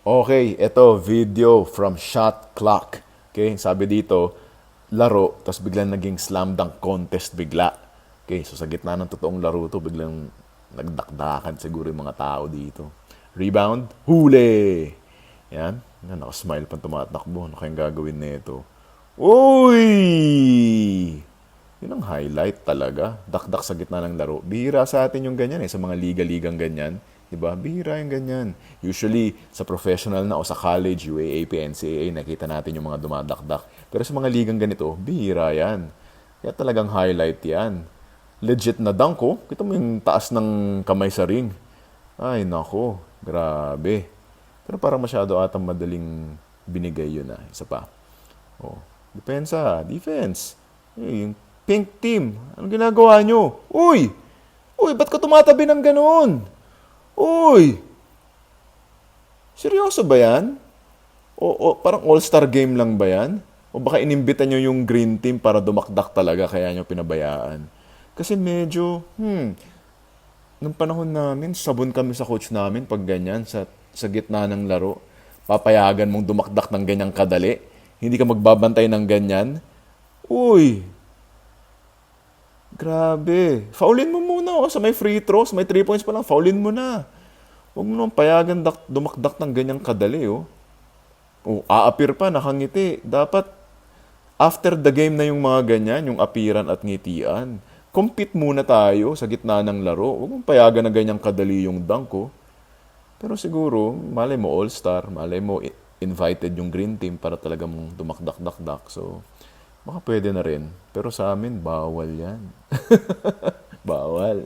Okay, ito, video from Shot Clock. Okay, sabi dito, laro, tapos biglang naging slam dunk contest bigla. Okay, so sa gitna ng totoong laro to, biglang nagdakdakan siguro yung mga tao dito. Rebound, huli! Yan, nakasmile pa tumatakbo. Ano kayang gagawin nito? Uy! Yun ang highlight talaga. Dakdak sa gitna ng laro. Bihira sa atin yung ganyan sa mga liga-ligang ganyan. Diba? Bihira yung ganyan. Usually, sa professional na o sa college, UAAP, NCAA, nakita natin yung mga dumadakdak. Pero sa mga ligang ganito, bihira yan. Kaya talagang highlight yan. Legit na dunk ko. Kita mo yung taas ng kamay sa ring. Ay, nako. Grabe. Pero parang masyado atang madaling binigay yun Isa pa. Oh, depensa, defense. Yung pink team, anong ginagawa nyo? Uy! Uy, ba't ka tumatabi ng ganoon? Uy! Seryoso ba yan? O parang all-star game lang ba yan? O baka inimbita nyo yung green team para dumakdak talaga kaya nyo pinabayaan? Kasi medyo, nung panahon namin, sabon kami sa coach namin pag ganyan, sa gitna ng laro. Papayagan mong dumakdak ng ganyang kadali. Hindi ka magbabantay ng ganyan. Uy, grabe. Foulin mo muna sa may free throws, may 3 points pa lang, foulin mo na. Huwag mo naman payagan dumakdak ng ganyang kadali, oh. Oh, aapir pa, nakangiti. Dapat, after the game na yung mga ganyan, yung apiran at ngitian, compete muna tayo sa gitna ng laro. Huwag mong payagan na ganyang kadali yung dunk, oh. Pero siguro, malay mo all-star, malay mo invited yung green team para talagang dumakdak-dakdak. So, baka pwede na rin. Pero sa amin, bawal yan. Bawal.